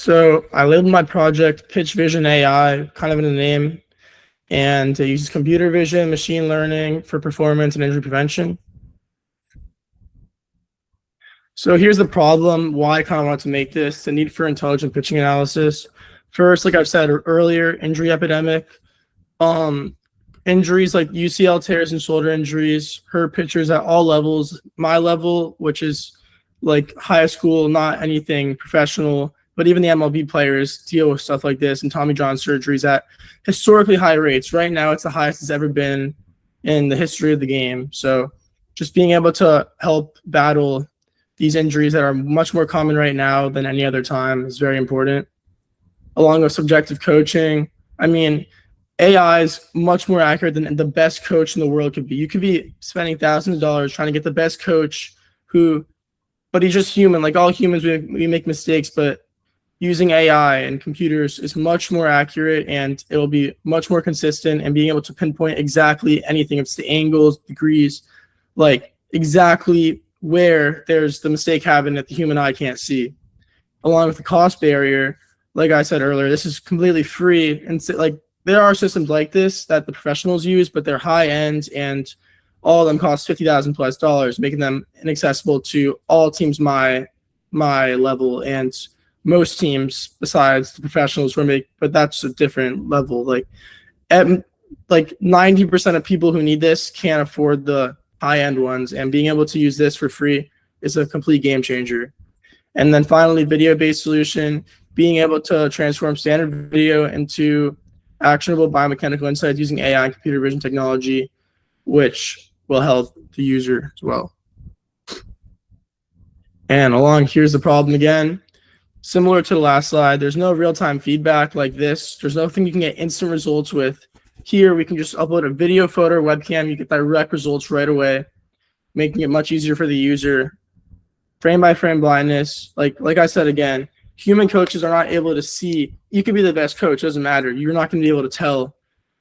So I labeled my project Pitch Vision AI, kind of in the name, and it uses computer vision, machine learning for performance and injury prevention. So here's the problem, why I kind of want to make this, the need for intelligent pitching analysis. First, like I've said earlier, injury epidemic. Injuries like UCL tears and shoulder injuries hurt pitchers at all levels. My level, which is like high school, not anything professional, but even the MLB players deal with stuff like this and Tommy John surgeries at historically high rates. Right now, it's the highest it's ever been in the history of the game. So just being able to help battle these injuries that are much more common right now than any other time is very important. Along with subjective coaching, I mean, AI is much more accurate than the best coach in the world could be. You could be spending thousands of dollars trying to get the best coach but he's just human. Like all humans, we make mistakes, but using AI and computers is much more accurate and it will be much more consistent and being able to pinpoint exactly anything. If it's the angles, degrees, like exactly where there's the mistake happened that the human eye can't see. Along with the cost barrier, like I said earlier, this is completely free. And like there are systems like this that the professionals use, but they're high end and all of them cost $50,000+, making them inaccessible to all teams my level and most teams besides the professionals but that's a different level. Like 90% of people who need this can't afford the high-end ones, and being able to use this for free is a complete game changer. And then finally, video-based solution, being able to transform standard video into actionable biomechanical insights using AI and computer vision technology, which will help the user as well. And here's the problem again. Similar to the last slide, there's no real-time feedback like this. There's nothing you can get instant results with. Here, we can just upload a video, photo, or webcam. You get direct results right away, making it much easier for the user. Frame-by-frame blindness. Like I said again, human coaches are not able to see. You could be the best coach, doesn't matter. You're not going to be able to tell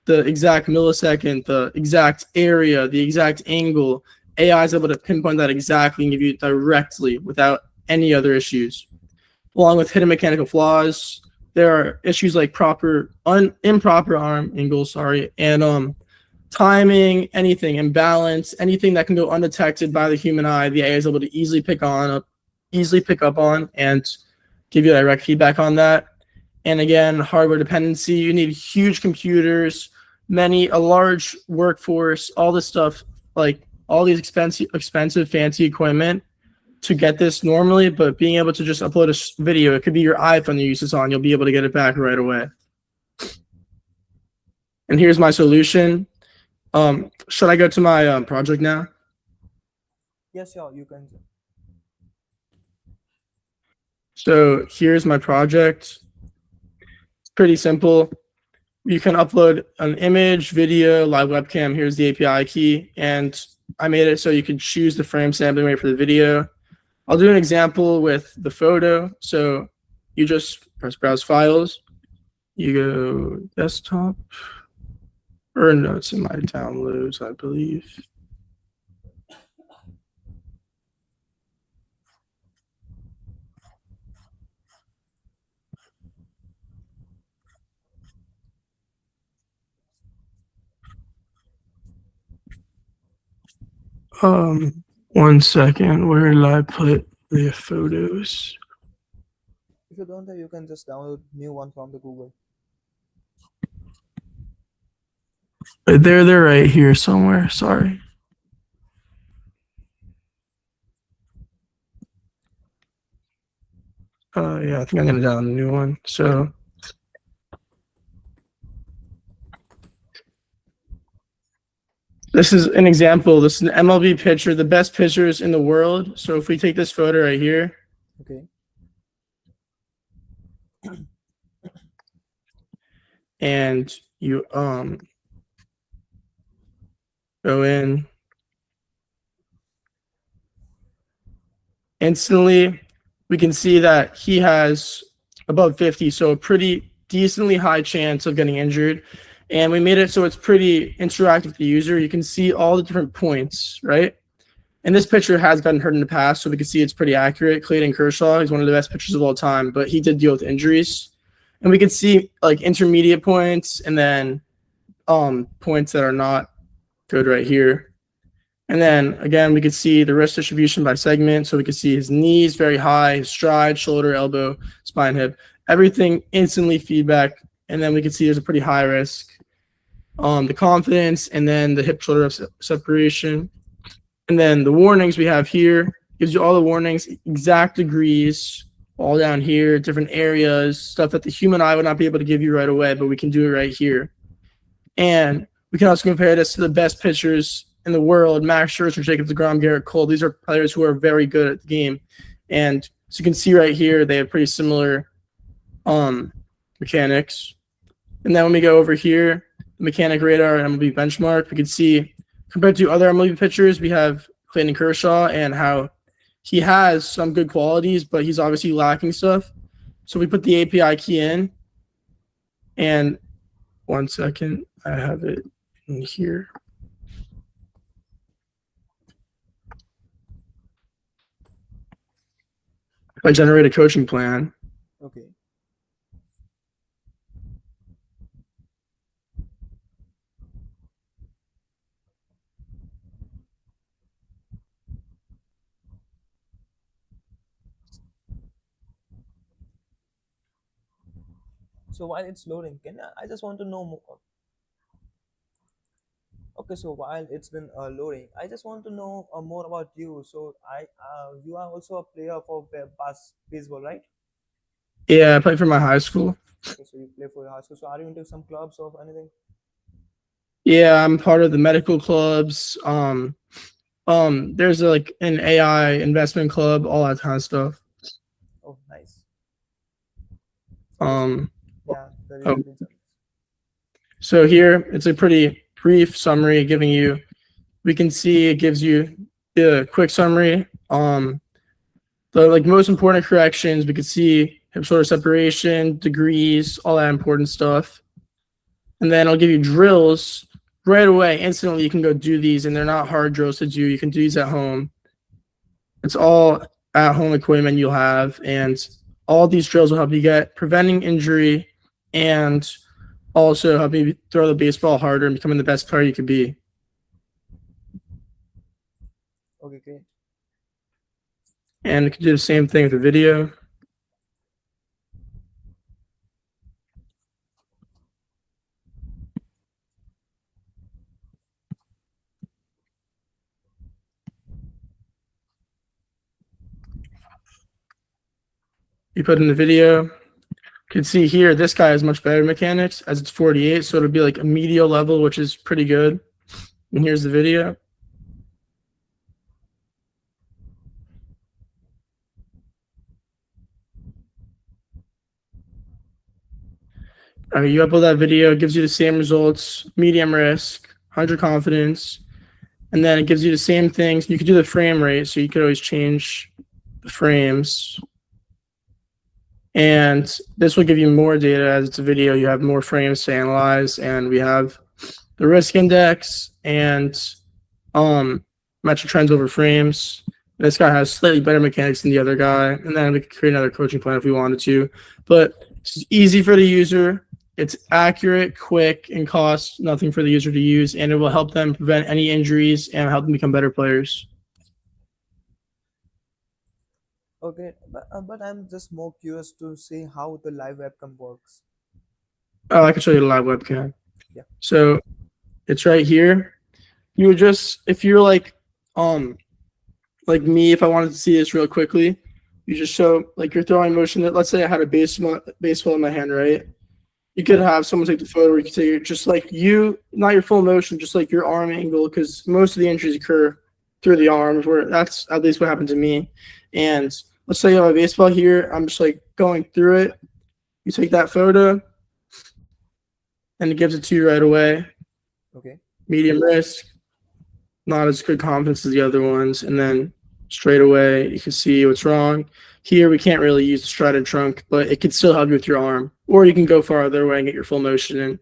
the exact millisecond, the exact area, the exact angle. AI is able to pinpoint that exactly and give you it directly without any other issues. Along with hidden mechanical flaws, there are issues like improper arm angles, and timing, anything, imbalance, anything that can go undetected by the human eye. The AI is able to easily pick up on and give you direct feedback on that. And again, hardware dependency. You need huge computers, a large workforce, all this stuff, like all these expensive, fancy equipment to get this normally, but being able to just upload a video, it could be your iPhone you use this on, you'll be able to get it back right away. And here's my solution. Should I go to my project now? Yes, sure, you can. So here's my project. It's pretty simple. You can upload an image, video, live webcam. Here's the API key, and I made it so you could choose the frame sampling rate for the video. I'll do an example with the photo. So you just press browse files. You go desktop, or no, it's in my downloads, I believe. One second, where did I put the photos? If you don't have, you can just download new one from the Google. They're right here somewhere, sorry. Yeah, I think I'm gonna download a new one. So this is an example. This is an MLB pitcher, the best pitchers in the world. So if we take this photo right here. Okay. And you go in. Instantly, we can see that he has above 50, so a pretty decently high chance of getting injured. And we made it so it's pretty interactive with the user. You can see all the different points, right? And this pitcher has gotten hurt in the past, so we can see it's pretty accurate. Clayton Kershaw, he's one of the best pitchers of all time, but he did deal with injuries. And we can see like intermediate points and then points that are not good right here. And then again, we could see the wrist distribution by segment. So we could see his knees very high, his stride, shoulder, elbow, spine, hip, everything instantly feedback. And then we can see there's a pretty high risk. The confidence, and then the hip shoulder separation. And then the warnings we have here gives you all the warnings, exact degrees, all down here, different areas, stuff that the human eye would not be able to give you right away, but we can do it right here. And we can also compare this to the best pitchers in the world, Max Scherzer, Jacob deGrom, Garrett Cole. These are players who are very good at the game. And as you can see right here, they have pretty similar mechanics. And then when we go over here, the mechanic radar and MLB benchmark, we can see compared to other MLB pitchers, we have Clayton Kershaw and how he has some good qualities, but he's obviously lacking stuff. So we put the API key in, and 1 second, I have it in here. I generate a coaching plan. Okay. So while it's loading, I just want to know more. Okay, so while it's been loading, I just want to know more about you. So you are also a player for baseball, right? Yeah, I played for my high school. Okay, so you play for your high school. So are you into some clubs or anything? Yeah, I'm part of the medical clubs. There's like an AI investment club, all that kind of stuff. Oh, nice. Yeah. Very Oh. good. So here it's a pretty brief summary giving you. We can see it gives you the quick summary. The like most important corrections. We could see hip shoulder separation, degrees, all that important stuff. And then I'll give you drills right away, instantly. You can go do these, and they're not hard drills to do. You can do these at home. It's all at home equipment you'll have, and all these drills will help you get preventing injury and also help you throw the baseball harder and becoming the best player you could be. Okay, great. And you can do the same thing with the video. You put in the video. You can see here, this guy has much better mechanics as it's 48, so it'll be like a medial level, which is pretty good. And here's the video. You upload that video, it gives you the same results, medium risk, 100 confidence, and then it gives you the same things. You could do the frame rate, so you could always change the frames. And this will give you more data as it's a video. You have more frames to analyze, and we have the risk index and metric trends over frames. This guy has slightly better mechanics than the other guy, and then we could create another coaching plan if we wanted to. But it's easy for the user. It's accurate, quick, and costs nothing for the user to use, and it will help them prevent any injuries and help them become better players. Okay, but I'm just more curious to see how the live webcam works. Oh, I can show you the live webcam. Yeah. So it's right here. You would just, if you're like me, if I wanted to see this real quickly, you just show like your throwing motion. That let's say I had a baseball in my hand, right? You could have someone take the photo. You could take it just like you, not your full motion, just like your arm angle, because most of the injuries occur through the arms. Where that's at least what happened to me. And let's say you have a baseball here. I'm just like going through it. You take that photo, and it gives it to you right away. Okay. Medium risk, not as good confidence as the other ones, and then straight away you can see what's wrong. Here we can't really use the striated trunk, but it could still help you with your arm, or you can go farther away and get your full motion in.